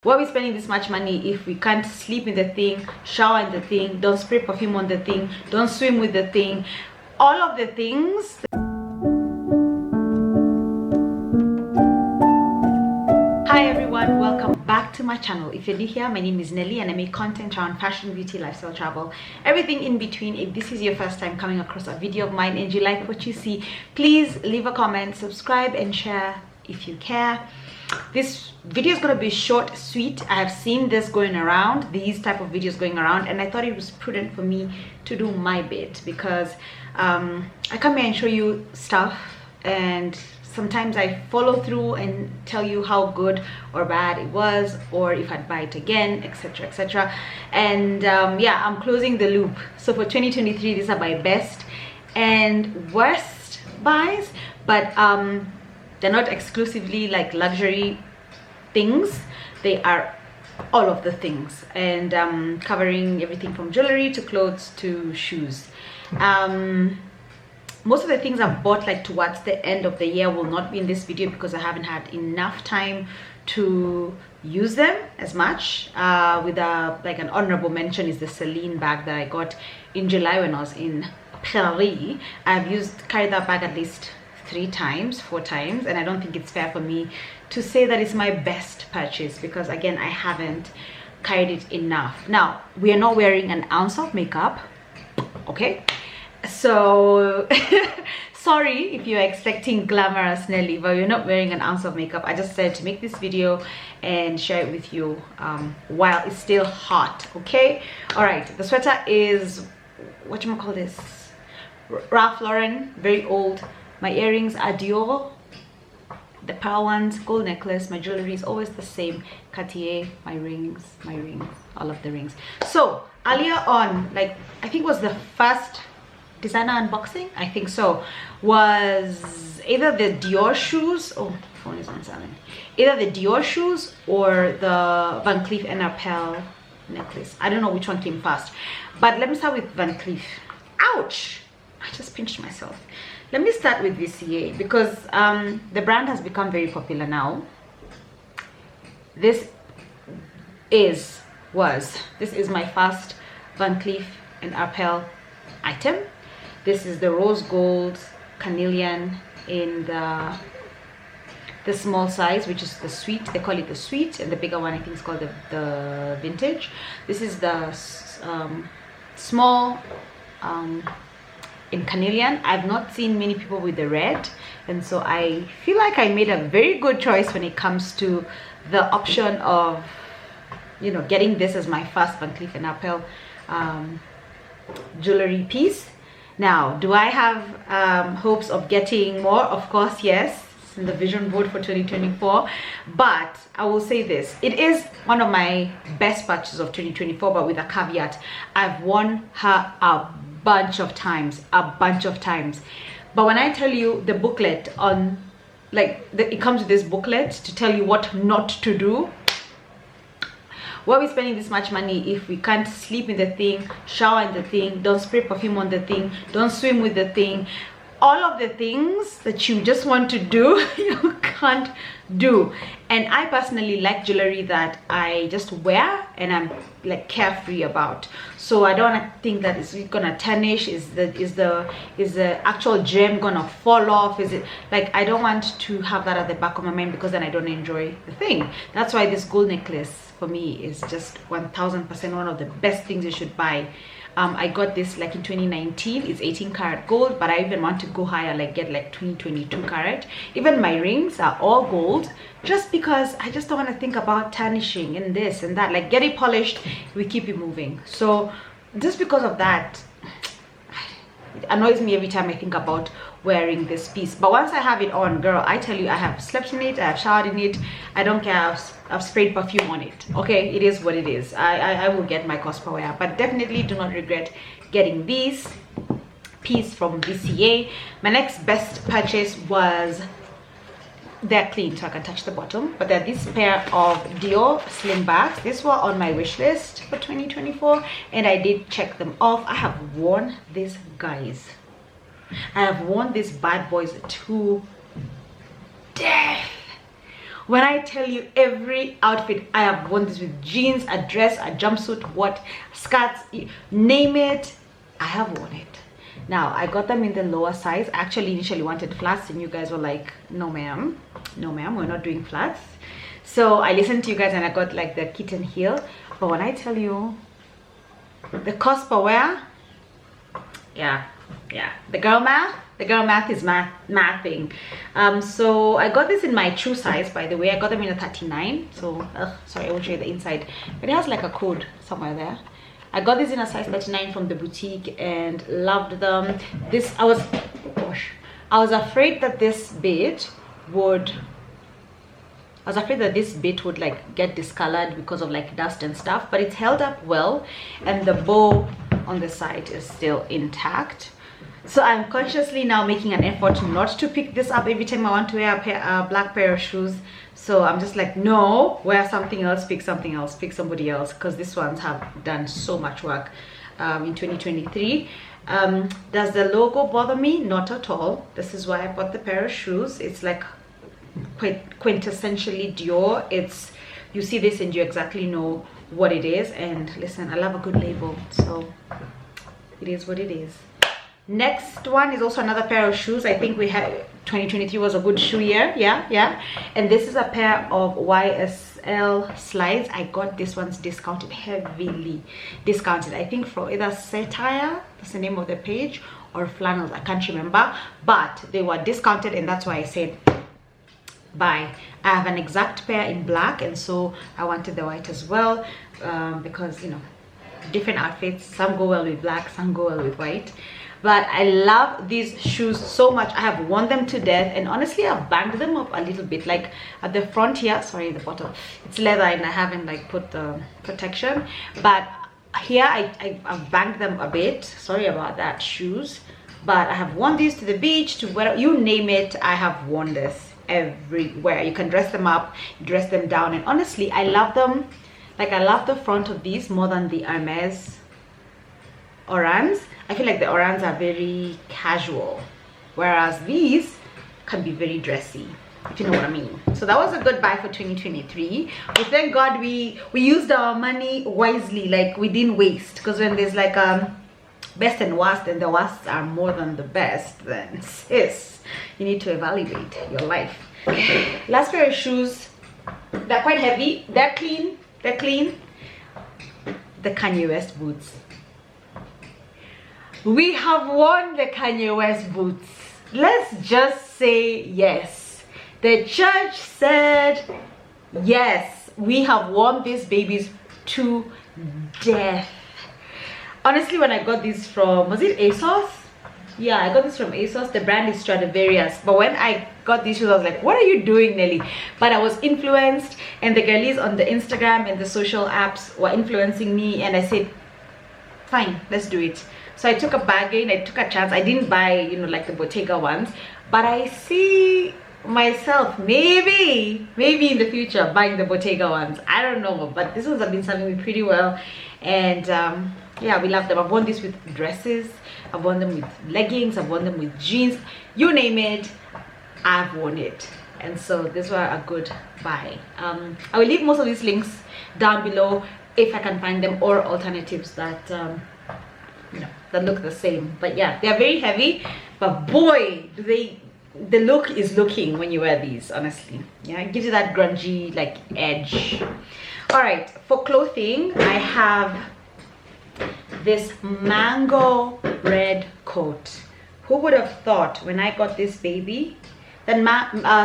Why are we spending this much money if we can't sleep in the thing, shower in the thing, don't spray perfume on the thing, don't swim with the thing, all of the things. Hi everyone, welcome back to my channel. If you're new here, my name is Nelly and I make content around fashion, beauty, lifestyle, travel, everything in between. If this is your first time coming across a video of mine and you like what you see, please leave a comment, subscribe and share if you care. This video is going to be short, sweet. I have seen this going around, these type of videos going around, and I thought it was prudent for me to do my bit because I come here and show you stuff, and sometimes I follow through and tell you how good or bad it was, or if I'd buy it again, etc, etc. And yeah, I'm closing the loop. So for 2023, these are my best and worst buys, but they're not exclusively like luxury things. They are all of the things, and covering everything from jewelry to clothes to shoes. Most of the things I've bought like towards the end of the year will not be in this video because I haven't had enough time to use them as much. With like an honorable mention is the Celine bag that I got in July when I was in Paris. I've carried that bag at least 4 times, and I don't think it's fair for me to say that it's my best purchase because again, I haven't carried it enough. Now, we are not wearing an ounce of makeup, okay? So sorry if you're expecting glamorous Nelly, but you're not wearing an ounce of makeup. I just said to make this video and share it with you while it's still hot, okay? All right, the sweater is, whatchamacall this? Ralph Lauren, very old. My earrings are Dior, the pearl ones, gold necklace. My jewelry is always the same, Cartier. My rings, all of the rings. So earlier on, like I think it was the first designer unboxing, I think so, was either the Dior shoes, oh, phone is on silent, either the Dior shoes or the Van Cleef & Arpels necklace. I don't know which one came first, but let me start with Van Cleef. Ouch, I just pinched myself. Let me start with VCA because the brand has become very popular now. This is my first Van Cleef & Arpels item. This is the rose gold carnelian in the small size, which is the sweet. They call it the sweet, and the bigger one I think is called the vintage. This is the small in carnelian. I've not seen many people with the red, and so I feel like I made a very good choice when it comes to the option of, you know, getting this as my first Van Cleef & Arpels jewelry piece. Now, do I have hopes of getting more? Of course, yes. It's in the vision board for 2024, but I will say this, it is one of my best purchases of 2024, but with a caveat. I've worn her a bunch of times, but when I tell you the booklet on, like it comes with this booklet to tell you what not to do. Why are we spending this much money if we can't sleep in the thing, shower in the thing, don't spray perfume on the thing, don't swim with the thing, all of the things that you just want to do, you can't do. And I personally like jewelry that I just wear and I'm like carefree about. So I don't think that it's gonna tarnish. Is the actual gem gonna fall off? Is it like, I don't want to have that at the back of my mind because then I don't enjoy the thing. That's why this gold necklace for me is just 1000% one of the best things you should buy. I got this like in 2019. It's 18 karat gold, but I even want to go higher, like get like 22 karat. Even my rings are all gold, just because I just don't want to think about tarnishing and this and that. Like, get it polished, we keep it moving. So just because of that, it annoys me every time I think about wearing this piece. But once I have it on, girl, I tell you, I have slept in it, I have showered in it, I don't care, I've sprayed perfume on it. Okay, it is what it is. I will get my cost per wear, but definitely do not regret getting these piece from VCA. My next best purchase was, they're clean so I can touch the bottom, but they're this pair of Dior sling bags. These were on my wish list for 2024 and I did check them off. I have worn these guys. I have worn these bad boys to death. When I tell you, every outfit I have worn this with: jeans, a dress, a jumpsuit, what, skirts, name it, I have worn it. Now I got them in the lower size. I actually initially wanted flats, and you guys were like, no ma'am, we're not doing flats. So I listened to you guys and I got like the kitten heel. But when I tell you, the cost per wear, yeah, the girl math is mathing. So I got this in my true size, by the way. I got them in a 39. So sorry, I won't show you the inside, but it has like a code somewhere there. I got this in a size 39 from the boutique and loved them. This, I was afraid that this bit would like get discolored because of like dust and stuff, but it's held up well, and the bow on the side is still intact. So I'm consciously now making an effort not to pick this up every time I want to wear a black pair of shoes. So I'm just like, no, wear something else, pick something else, pick somebody else, because these ones have done so much work in 2023. Does the logo bother me? Not at all. This is why I bought the pair of shoes. It's like quite quintessentially Dior. It's, you see this and you exactly know what it is. And listen, I love a good label, so it is what it is. Next one is also another pair of shoes. I think we had 2023 was a good shoe year. Yeah. And this is a pair of YSL Slides. I got this one's discounted, heavily discounted. I think for either Satire, that's the name of the page, or Flannels, I can't remember, but they were discounted, and that's why I said buy. I have an exact pair in black, and so I wanted the white as well, because, you know, different outfits, some go well with black, some go well with white. But I love these shoes so much. I have worn them to death, and honestly I've banged them up a little bit, like at the front here, sorry, the bottom, it's leather and I haven't like put the protection, but here I've banged them a bit. Sorry about that, shoes. But I have worn these to the beach, to whatever, you name it, I have worn this everywhere. You can dress them up, dress them down, and honestly I love them. Like, I love the front of these more than the Hermes Orans. I feel like the Orans are very casual, whereas these can be very dressy, if you know what I mean. So that was a good buy for 2023. We thank God we used our money wisely, like we didn't waste, because when there's like best and worst, and the worst are more than the best, then sis, you need to evaluate your life. Last pair of shoes, they're quite heavy, they're clean, the Kanye West boots. We have worn the Kanye West boots. Let's just say yes. The church said yes. We have worn these babies to death. Honestly, when I got these from, was it ASOS? Yeah, I got this from ASOS. The brand is Stradivarius. But when I got these shoes, I was like, what are you doing, Nelly? But I was influenced, and the girlies on the Instagram and the social apps were influencing me, and I said, fine, let's do it. So I took a bargain, I took a chance. I didn't buy, you know, like the Bottega ones, but I see myself maybe in the future buying the Bottega ones. I don't know, but these ones have been serving me pretty well, and yeah, we love them. I've worn this with dresses, I've worn them with leggings, I've worn them with jeans, you name it, I've worn it. And so these were a good buy. I will leave most of these links down below if I can find them, or alternatives that you know, that look the same. But yeah, they're very heavy, but boy, do they, the look is looking when you wear these, honestly. Yeah, it gives you that grungy like edge. All right, for clothing, I have this mango red coat. Who would have thought when I got this baby that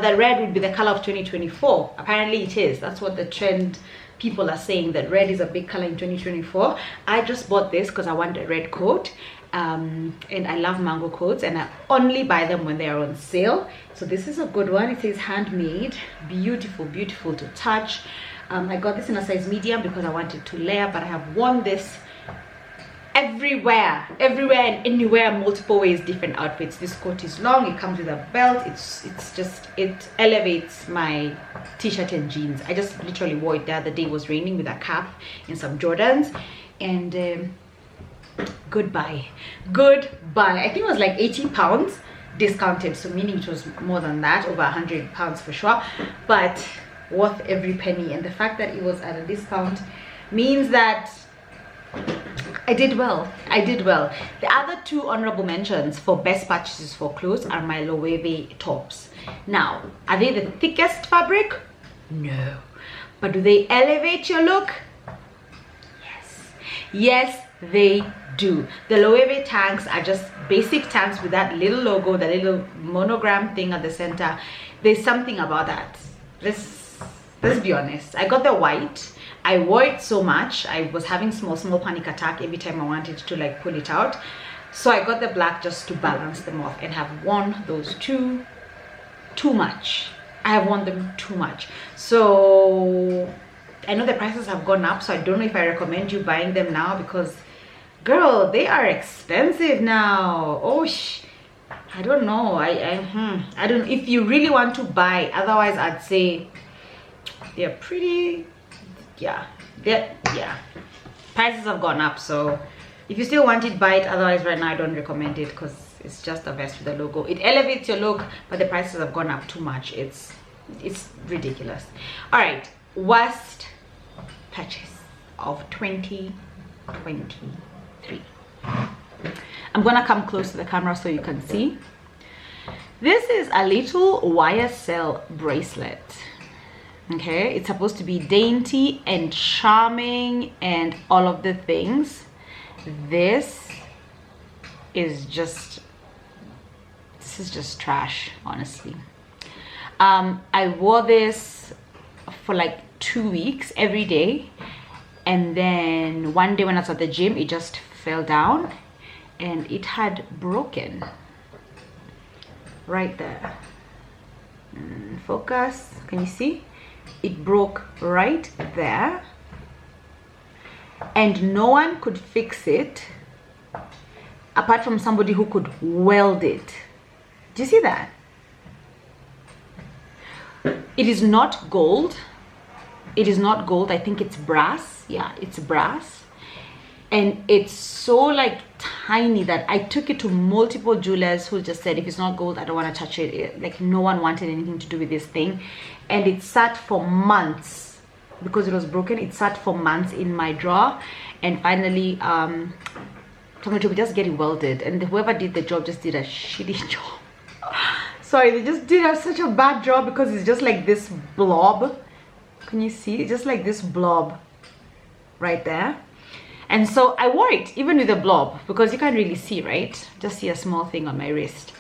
the red would be the color of 2024? Apparently it is. That's what the trend people are saying, that red is a big color in 2024. I just bought this because I want a red coat, and I love mango coats, and I only buy them when they are on sale. So this is a good one. It says handmade, beautiful to touch. I got this in a size medium because I wanted to layer, but I have worn this everywhere and anywhere, multiple ways, different outfits. This coat is long, it comes with a belt, it elevates my t-shirt and jeans. I just literally wore it the other day. It was raining, with a cap and some Jordans, and goodbye. I think it was like 80 pounds discounted, so meaning it was more than that, over 100 pounds for sure. But worth every penny, and the fact that it was at a discount means that I did well. I did well. The other two honorable mentions for best purchases for clothes are my Loewe tops. Now, are they the thickest fabric? No. But do they elevate your look? Yes. Yes, they do. The Loewe tanks are just basic tanks with that little logo, the little monogram thing at the center. There's something about that. Let's be honest. I got the white. I wore it so much. I was having small panic attack every time I wanted to like pull it out. So I got the black just to balance them off, and have worn those two too much. I have worn them too much. So I know the prices have gone up, so I don't know if I recommend you buying them now, because girl, they are expensive now. Oh I don't know. I don't know if you really want to buy. Otherwise, I'd say they're pretty, yeah, prices have gone up. So if you still want it, buy it. Otherwise, right now I don't recommend it, because it's just a vest with a logo. It elevates your look, but the prices have gone up too much. It's ridiculous. All right, worst purchase of 2023. I'm gonna come close to the camera so you can see. This is a little YSL bracelet. Okay, it's supposed to be dainty and charming and all of the things. This is just trash, honestly. I wore this for like 2 weeks every day, and then one day when I was at the gym, it just fell down and it had broken right there. Focus, can you see? It broke right there, and no one could fix it apart from somebody who could weld it. Do you see that? It is not gold. It is not gold. I think it's brass. Yeah, it's brass. And it's so like tiny that I took it to multiple jewelers who just said, if it's not gold, I don't want to touch it. Like, no one wanted anything to do with this thing. And it sat for months because it was broken. It sat for months in my drawer, and finally somebody told me, just get it welded. And whoever did the job just did a shitty job. Sorry, they just did such a bad job, because it's just like this blob. Can you see? It's just like this blob right there. And so I wore it even with the blob, because you can't really see, right? Just see a small thing on my wrist.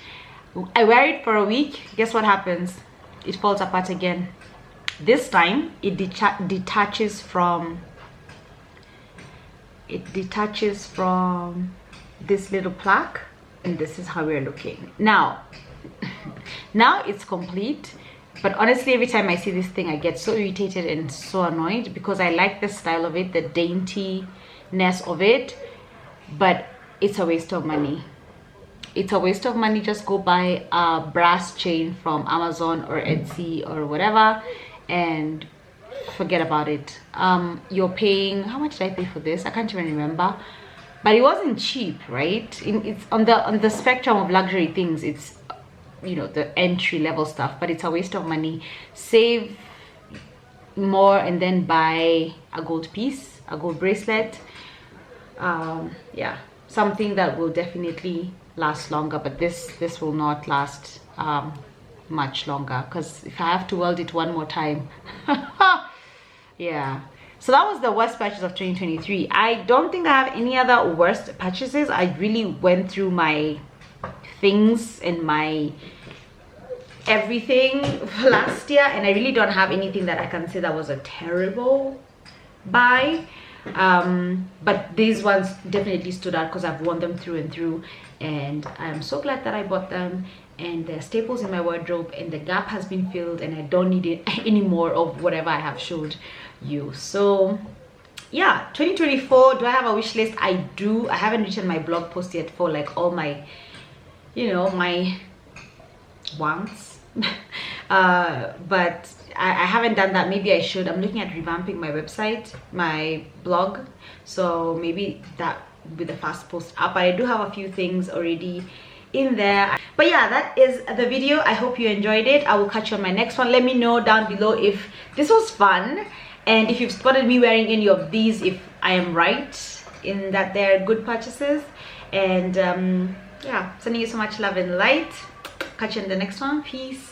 I wear it for a week. Guess what happens? It falls apart again. This time it detaches from this little plaque, and this is how we're looking now. Now it's complete, but honestly, every time I see this thing, I get so irritated and so annoyed, because I like the style of it, the daintiness of it, but it's a waste of money. It's a waste of money. Just go buy a brass chain from Amazon or Etsy or whatever and forget about it. You're paying, how much did I pay for this? I can't even remember, but it wasn't cheap, right? It's on the spectrum of luxury things. It's, you know, the entry level stuff, but it's a waste of money. Save more and then buy a gold piece, a gold bracelet. Yeah, something that will definitely last longer, but this will not last much longer, because if I have to weld it one more time. Yeah, so that was the worst purchase of 2023. I don't think I have any other worst purchases. I really went through my things and my everything last year, and I really don't have anything that I can say that was a terrible buy. But these ones definitely stood out because I've worn them through and through, and I'm so glad that I bought them, and they're staples in my wardrobe, and the gap has been filled, and I don't need it any more of whatever I have showed you. So yeah, 2024, do I have a wish list? I do. I haven't written my blog post yet for like all my, you know, my wants. But I haven't done that. Maybe I should. I'm looking at revamping my website, my blog, so maybe that will be the first post up. But I do have a few things already in there. But yeah, that is the video. I hope you enjoyed it. I will catch you on my next one. Let me know down below if this was fun, and if you've spotted me wearing any of these, if I am right in that they're good purchases. And yeah, sending you so much love and light. Catch you in the next one. Peace.